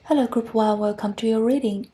Hello Group 1, welcome to your reading.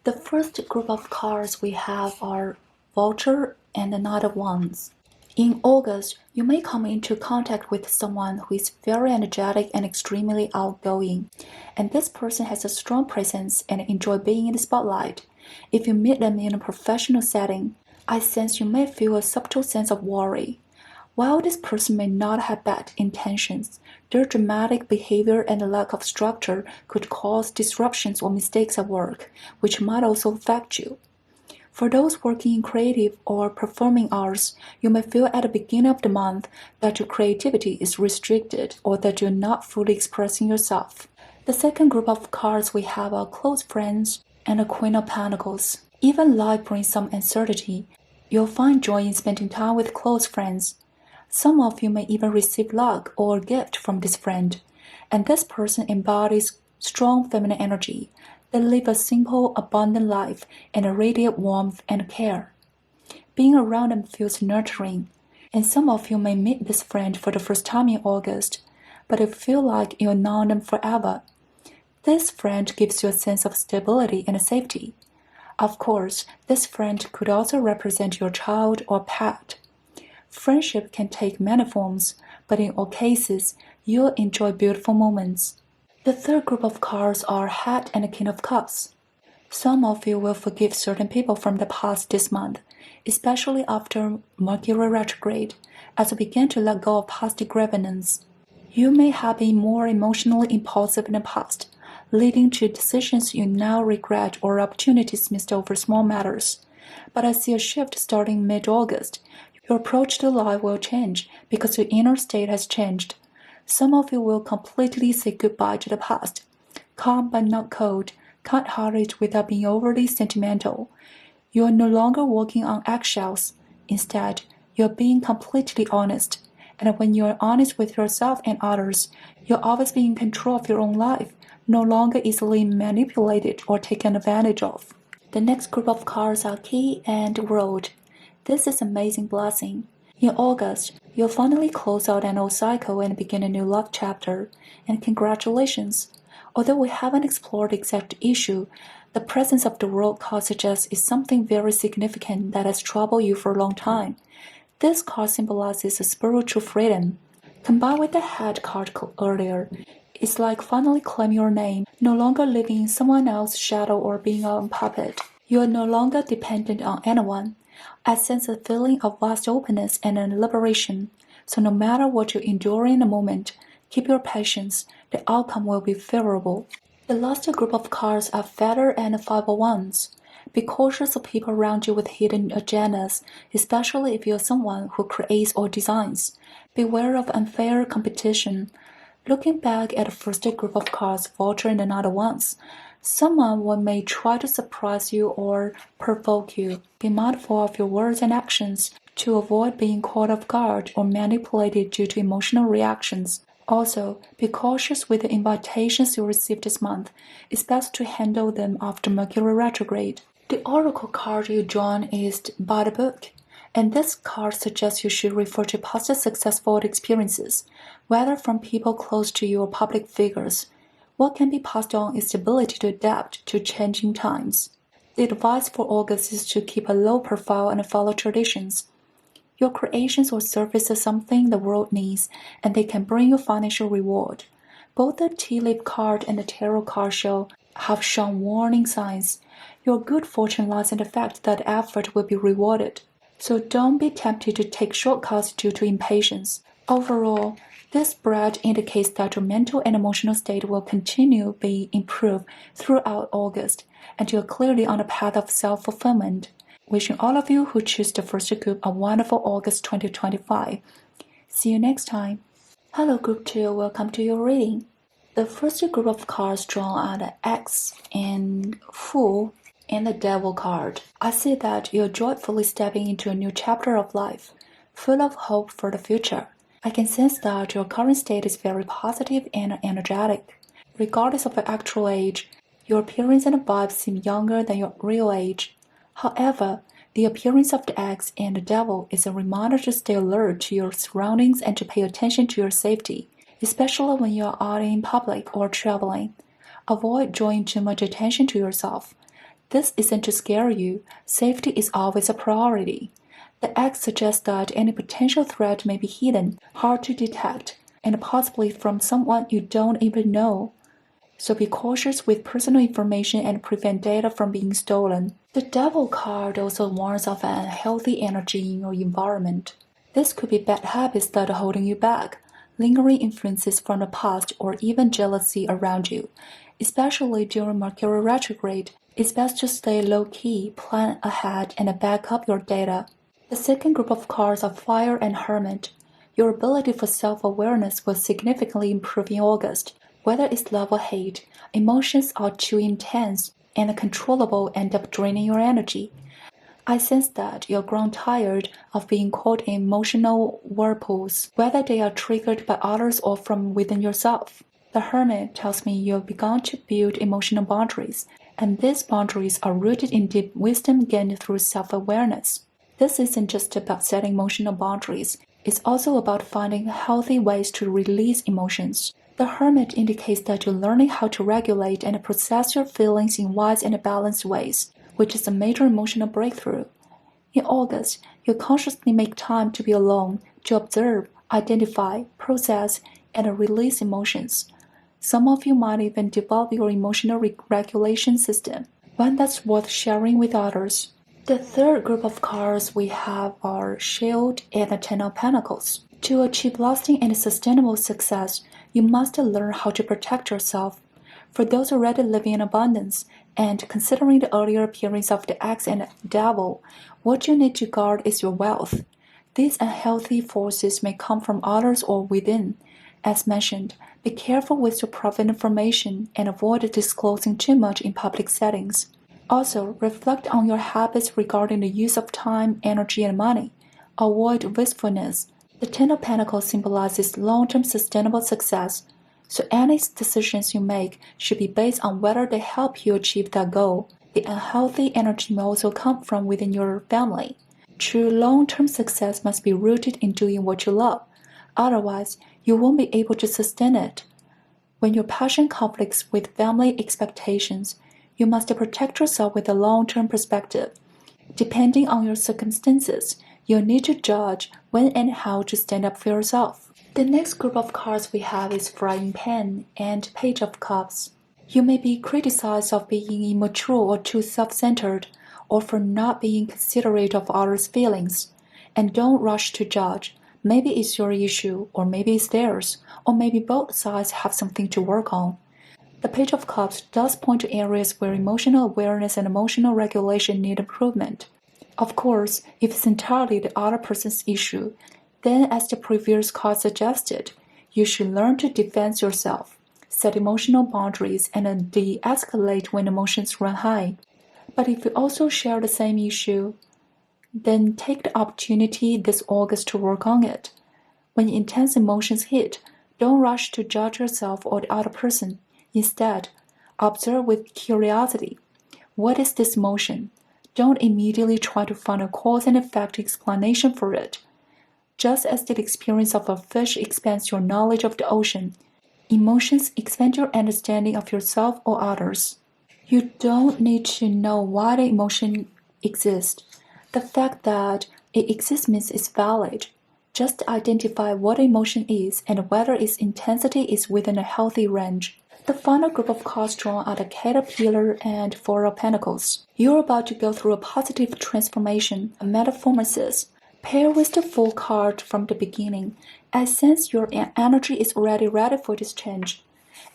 The first group of cards we have are Vulture and Another Ones. In August, you may come into contact with someone who is very energetic and extremely outgoing, and this person has a strong presence and enjoy being in the spotlight. If you meet them in a professional setting, I sense you may feel a subtle sense of worry. While this person may not have bad intentions, their dramatic behavior and lack of structure could cause disruptions or mistakes at work, which might also affect you. For those working in creative or performing arts, you may feel at the beginning of the month that your creativity is restricted or that you're not fully expressing yourself. The second group of cards we have are close friends and the Queen of Pentacles. Even life brings some uncertainty. You'll find joy in spending time with close friends. Some of you may even receive luck or a gift from this friend, and this person embodies strong feminine energy. They live a simple, abundant life and radiate warmth and care. Being around them feels nurturing, and some of you may meet this friend for the first time in August, but you feel like you've known them forever. This friend gives you a sense of stability and safety. Of course, this friend could also represent your child or pet. Friendship can take many forms, but in all cases, you'll enjoy beautiful moments. The third group of cards are Head and the King of Cups. Some of you will forgive certain people from the past this month, especially after Mercury retrograde, as you begin to let go of past grievances. You may have been more emotionally impulsive in the past, leading to decisions you now regret or opportunities missed over small matters. But I see a shift starting mid-August. Your approach to life will change because your inner state has changed. Some of you will completely say goodbye to the past. Calm but not cold, kind-hearted without being overly sentimental. You are no longer walking on eggshells. Instead, you are being completely honest. And when you are honest with yourself and others, you'll always be in control of your own life, no longer easily manipulated or taken advantage of. The next group of cards are Key and World. This is an amazing blessing. In August, you'll finally close out an old cycle and begin a new love chapter. And congratulations! Although we haven't explored the exact issue, the presence of the World card suggests it's something very significant that has troubled you for a long time. This card symbolizes a spiritual freedom. Combined with the Head card earlier, it's like finally claiming your name, no longer living in someone else's shadow or being a puppet. You are no longer dependent on anyone. I sense a feeling of vast openness and a liberation. So no matter what you endure in the moment, keep your patience. The outcome will be favorable. The last group of cards are Feather and Five of Wands. Be cautious of people around you with hidden agendas, especially if you're someone who creates or designs. Beware of unfair competition. Looking back at the first group of cards, Vulture and Another Ones, someone may try to surprise you or provoke you. Be mindful of your words and actions to avoid being caught off guard or manipulated due to emotional reactions. Also, be cautious with the invitations you receive this month. It's best to handle them after Mercury retrograde. The oracle card you drawn is By the Book, and this card suggests you should refer to past successful experiences, whether from people close to you or public figures. What can be passed on is the ability to adapt to changing times. The advice for August is to keep a low profile and follow traditions. Your creations will surface as something the world needs, and they can bring you financial reward. Both the tea leaf card and the tarot card have shown warning signs. Your good fortune lies in the fact that effort will be rewarded. So don't be tempted to take shortcuts due to impatience. Overall, this spread indicates that your mental and emotional state will continue to be improved throughout August, and you're clearly on the path of self-fulfillment. Wishing all of you who choose the first group a wonderful August 2025. See you next time. Hello Group 2, welcome to your reading. The first group of cards drawn are the X and Fool and the Devil card. I see that you're joyfully stepping into a new chapter of life, full of hope for the future. I can sense that your current state is very positive and energetic. Regardless of your actual age, your appearance and vibes seem younger than your real age. However, the appearance of the X and the Devil is a reminder to stay alert to your surroundings and to pay attention to your safety, especially when you are out in public or traveling. Avoid drawing too much attention to yourself. This isn't to scare you. Safety is always a priority. The X suggests that any potential threat may be hidden, hard to detect, and possibly from someone you don't even know. So be cautious with personal information and prevent data from being stolen. The Devil card also warns of an unhealthy energy in your environment. This could be bad habits that are holding you back, lingering influences from the past, or even jealousy around you. Especially during Mercury retrograde, it's best to stay low-key, plan ahead, and back up your data. The second group of cards are Fire and Hermit. Your ability for self-awareness will significantly improve in August. Whether it's love or hate, emotions are too intense and uncontrollable end up draining your energy. I sense that you're grown tired of being caught in emotional whirlpools, whether they are triggered by others or from within yourself. The Hermit tells me you've begun to build emotional boundaries, and these boundaries are rooted in deep wisdom gained through self-awareness. This isn't just about setting emotional boundaries, it's also about finding healthy ways to release emotions. The Hermit indicates that you're learning how to regulate and process your feelings in wise and balanced ways, which is a major emotional breakthrough. In August, you'll consciously make time to be alone, to observe, identify, process, and release emotions. Some of you might even develop your emotional regulation system, one that's worth sharing with others. The third group of cards we have are Shield and the Ten of Pentacles. To achieve lasting and sustainable success, you must learn how to protect yourself. For those already living in abundance, and considering the earlier appearance of the X and Devil, what you need to guard is your wealth. These unhealthy forces may come from others or within. As mentioned, be careful with your private information and avoid disclosing too much in public settings. Also, reflect on your habits regarding the use of time, energy, and money. Avoid wastefulness. The Ten of Pentacles symbolizes long-term sustainable success, so any decisions you make should be based on whether they help you achieve that goal. The unhealthy energy may also come from within your family. True long-term success must be rooted in doing what you love. Otherwise, you won't be able to sustain it. When your passion conflicts with family expectations, you must protect yourself with a long-term perspective. Depending on your circumstances, you'll need to judge when and how to stand up for yourself. The next group of cards we have is Frying Pan and Page of Cups. You may be criticized of being immature or too self-centered, or for not being considerate of others' feelings. And don't rush to judge. Maybe it's your issue, or maybe it's theirs, or maybe both sides have something to work on. The Page of Cups does point to areas where emotional awareness and emotional regulation need improvement. Of course, if it's entirely the other person's issue, then as the previous card suggested, you should learn to defend yourself, set emotional boundaries, and de-escalate when emotions run high. But if you also share the same issue, then take the opportunity this August to work on it. When intense emotions hit, don't rush to judge yourself or the other person. Instead, observe with curiosity. What is this emotion? Don't immediately try to find a cause and effect explanation for it. Just as the experience of a fish expands your knowledge of the ocean, emotions expand your understanding of yourself or others. You don't need to know why the emotion exists. The fact that it exists means it's valid. Just identify what emotion is and whether its intensity is within a healthy range. The final group of cards drawn are the Caterpillar and Four of Pentacles. You're about to go through a positive transformation, a metamorphosis. Pair with the Fool card from the beginning. I sense your energy is already ready for this change.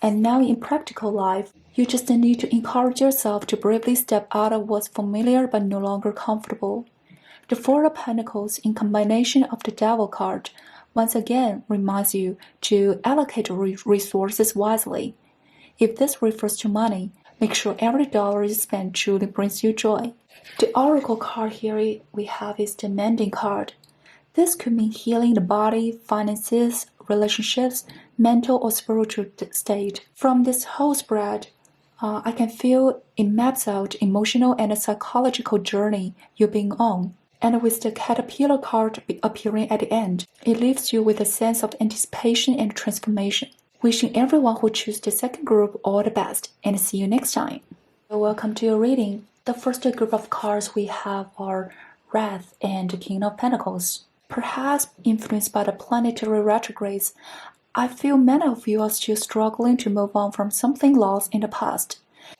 And now in practical life, you just need to encourage yourself to bravely step out of what's familiar but no longer comfortable. The Four of Pentacles in combination of the Devil card once again reminds you to allocate resources wisely. If this refers to money, make sure every dollar you spend truly brings you joy. The Oracle card here we have is the Mending card. This could mean healing the body, finances, relationships, mental or spiritual state. From this whole spread, I can feel it maps out emotional and psychological journey you've been on. And with the Caterpillar card appearing at the end, it leaves you with a sense of anticipation and transformation. Wishing everyone who choose the second group all the best, and see you next time. Welcome to your reading. The first group of cards we have are Wrath and King of Pentacles. Perhaps influenced by the planetary retrogrades, I feel many of you are still struggling to move on from something lost in the past.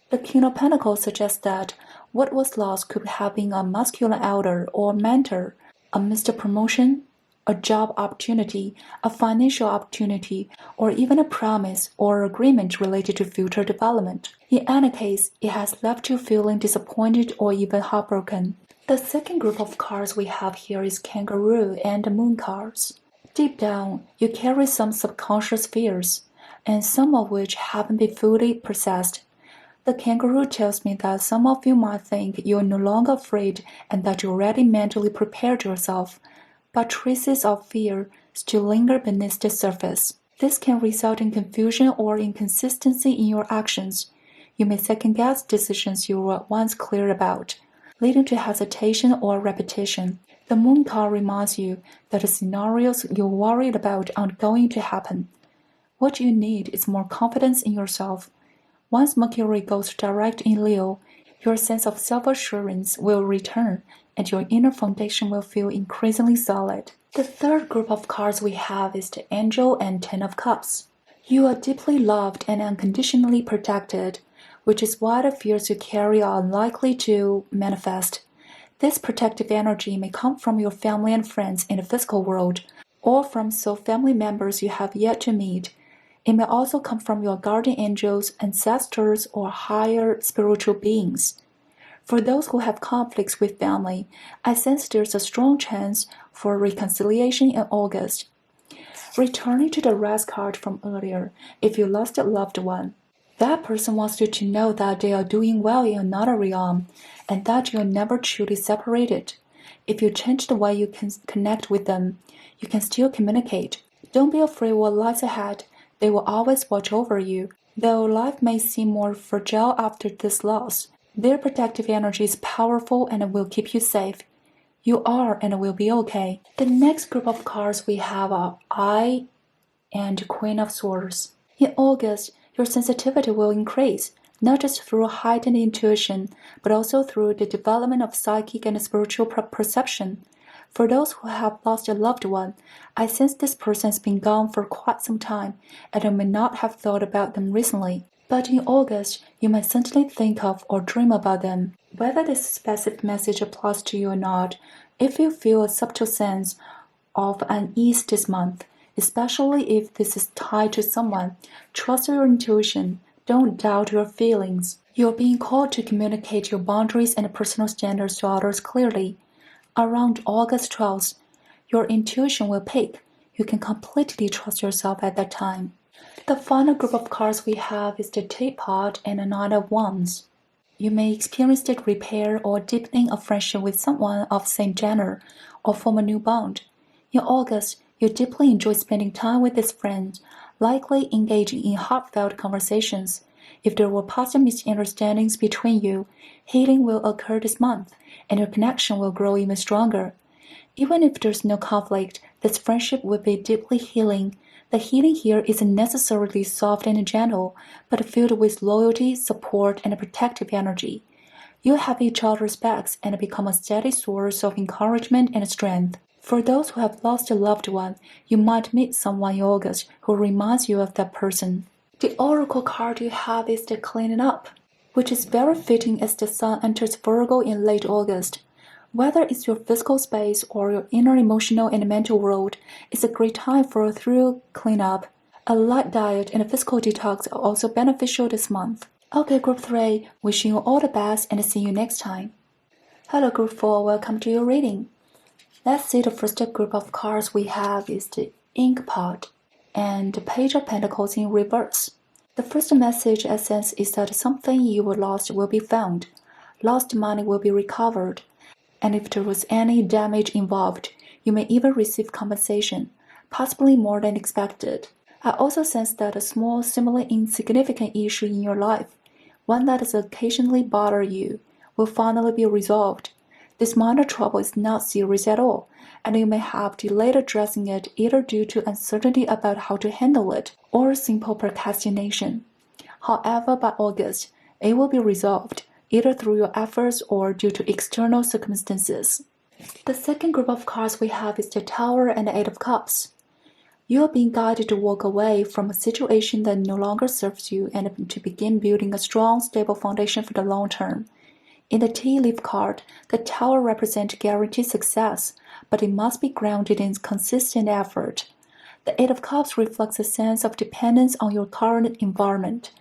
The King of Pentacles suggests that what was lost could have been a masculine elder or mentor, a missed promotion, a job opportunity, a financial opportunity, or even a promise or agreement related to future development. In any case, it has left you feeling disappointed or even heartbroken. The second group of cards we have here is Kangaroo and the Moon cards. Deep down, you carry some subconscious fears, and some of which haven't been fully processed. The Kangaroo tells me that some of you might think you're no longer afraid and that you already mentally prepared yourself, but traces of fear still linger beneath the surface. This can result in confusion or inconsistency in your actions. You may second-guess decisions you were once clear about, leading to hesitation or repetition. The Moon card reminds you that the scenarios you're worried about aren't going to happen. What you need is more confidence in yourself. Once Mercury goes direct in Leo, your sense of self-assurance will return and your inner foundation will feel increasingly solid. The third group of cards we have is the Angel and Ten of Cups. You are deeply loved and unconditionally protected, which is why the fears you carry are unlikely to manifest. This protective energy may come from your family and friends in the physical world, or from soul family members you have yet to meet. It may also come from your guardian angels, ancestors, or higher spiritual beings. For those who have conflicts with family, I sense there's a strong chance for reconciliation in August. Returning to the rest card from earlier, if you lost a loved one, that person wants you to know that they are doing well in another realm, and that you're never truly separated. If you change the way you can connect with them, you can still communicate. Don't be afraid what lies ahead. They will always watch over you. Though life may seem more fragile after this loss, their protective energy is powerful and will keep you safe. You are and will be okay. The next group of cards we have are Eye and Queen of Swords. In August, your sensitivity will increase, not just through heightened intuition, but also through the development of psychic and spiritual perception. For those who have lost a loved one, I sense this person has been gone for quite some time, and you may not have thought about them recently. But in August, you may certainly think of or dream about them. Whether this specific message applies to you or not, if you feel a subtle sense of unease this month, especially if this is tied to someone, trust your intuition. Don't doubt your feelings. You're being called to communicate your boundaries and personal standards to others clearly. Around August 12th, your intuition will peak. You can completely trust yourself at that time. The final group of cards we have is the Teapot and the Knight of Wands. You may experience the repair or deepening of friendship with someone of the same gender, or form a new bond. In August, you deeply enjoy spending time with this friend, likely engaging in heartfelt conversations. If there were past misunderstandings between you, healing will occur this month, and your connection will grow even stronger. Even if there's no conflict, this friendship will be deeply healing. The healing here isn't necessarily soft and gentle, but filled with loyalty, support, and protective energy. You have each other's backs and become a steady source of encouragement and strength. For those who have lost a loved one, you might meet someone in August who reminds you of that person. The oracle card you have is the Cleaning Up, which is very fitting as the Sun enters Virgo in late August. Whether it's your physical space or your inner emotional and mental world, it's a great time for a thorough cleanup. A light diet and a physical detox are also beneficial this month. Okay, Group 3, wishing you all the best and see you next time. Hello, Group 4, welcome to your reading. Let's see, the first group of cards we have is the Inkpot and the Page of Pentacles in reverse. The first message I sense is that something you lost will be found. Lost money will be recovered. And if there was any damage involved, you may even receive compensation, possibly more than expected. I also sense that a small, seemingly insignificant issue in your life, one that has occasionally bothered you, will finally be resolved. This minor trouble is not serious at all, and you may have delayed addressing it either due to uncertainty about how to handle it or simple procrastination. However, by August, it will be resolved, either through your efforts or due to external circumstances. The second group of cards we have is the Tower and the Eight of Cups. You are being guided to walk away from a situation that no longer serves you and to begin building a strong, stable foundation for the long term. In the tea leaf card, the Tower represents guaranteed success, but it must be grounded in consistent effort. The Eight of Cups reflects a sense of dependence on your current environment,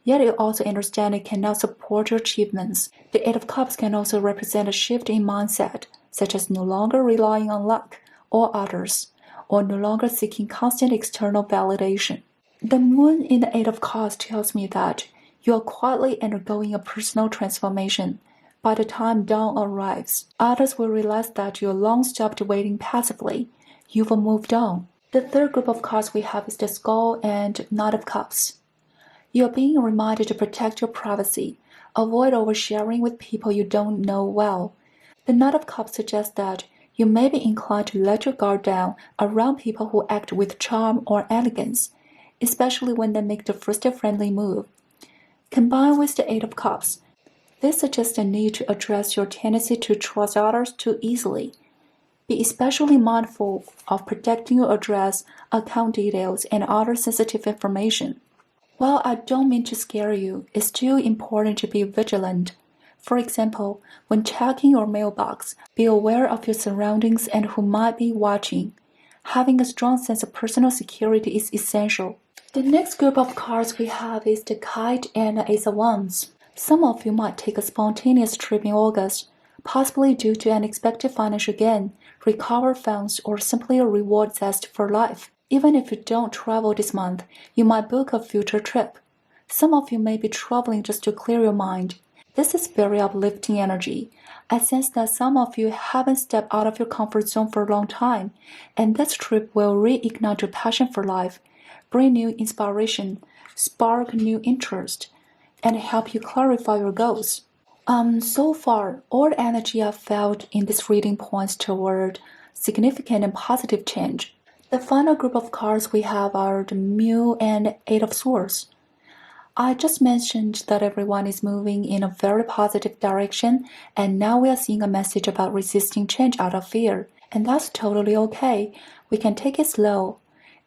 yet you also understand it cannot support your achievements. The Eight of Cups can also represent a shift in mindset, such as no longer relying on luck or others, or no longer seeking constant external validation. The Moon in the Eight of Cups tells me that you are quietly undergoing a personal transformation. By the time dawn arrives, others will realize that you long stopped waiting passively. You've moved on. The third group of cards we have is the Skull and Knight of Cups. You are being reminded to protect your privacy. Avoid oversharing with people you don't know well. The Knight of Cups suggests that you may be inclined to let your guard down around people who act with charm or elegance, especially when they make the first friendly move. Combined with the Eight of Cups, this suggests a need to address your tendency to trust others too easily. Be especially mindful of protecting your address, account details, and other sensitive information. While I don't mean to scare you, it's still important to be vigilant. For example, when checking your mailbox, be aware of your surroundings and who might be watching. Having a strong sense of personal security is essential. The next group of cards we have is the Kite and the Ace of Wands. Some of you might take a spontaneous trip in August, possibly due to unexpected financial gain, recover funds, or simply a reward zest for life. Even if you don't travel this month, you might book a future trip. Some of you may be traveling just to clear your mind. This is very uplifting energy. I sense that some of you haven't stepped out of your comfort zone for a long time, and this trip will reignite your passion for life, bring new inspiration, spark new interest, and help you clarify your goals. So far, all the energy I've felt in this reading points toward significant and positive change. The final group of cards we have are the Mule and Eight of Swords. I just mentioned that everyone is moving in a very positive direction, and now we are seeing a message about resisting change out of fear. And that's totally okay. We can take it slow.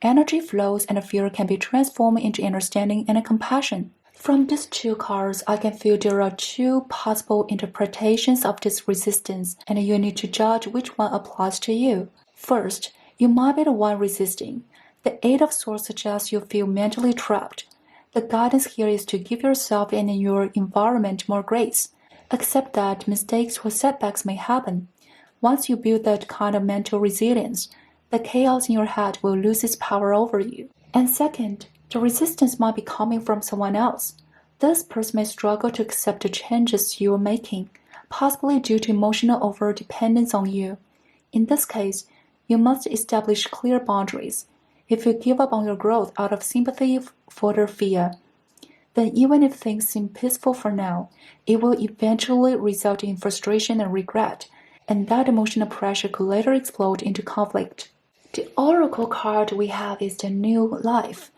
Energy flows and fear can be transformed into understanding and compassion. From these two cards, I can feel there are two possible interpretations of this resistance, and you need to judge which one applies to you. First, you might be the one resisting. The Eight of Swords suggests you feel mentally trapped. The guidance here is to give yourself and your environment more grace. Accept that mistakes or setbacks may happen. Once you build that kind of mental resilience, the chaos in your head will lose its power over you. And second, the resistance might be coming from someone else. This person may struggle to accept the changes you are making, possibly due to emotional over-dependence on you. In this case, you must establish clear boundaries. If you give up on your growth out of sympathy for their fear, then even if things seem peaceful for now, it will eventually result in frustration and regret, and that emotional pressure could later explode into conflict. The oracle card we have is the New Life.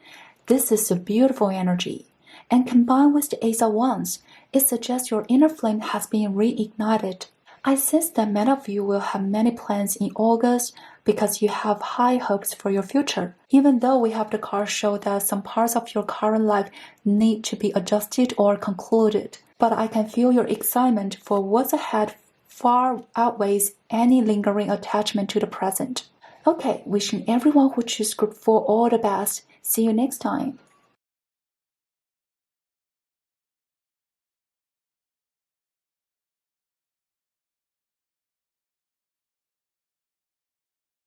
This is a beautiful energy, and combined with the Ace of Wands, it suggests your inner flame has been reignited. I sense that many of you will have many plans in August because you have high hopes for your future. Even though we have the cards show that some parts of your current life need to be adjusted or concluded, but I can feel your excitement for what's ahead far outweighs any lingering attachment to the present. Okay, wishing everyone who chooses Group 4 all the best. See you next time.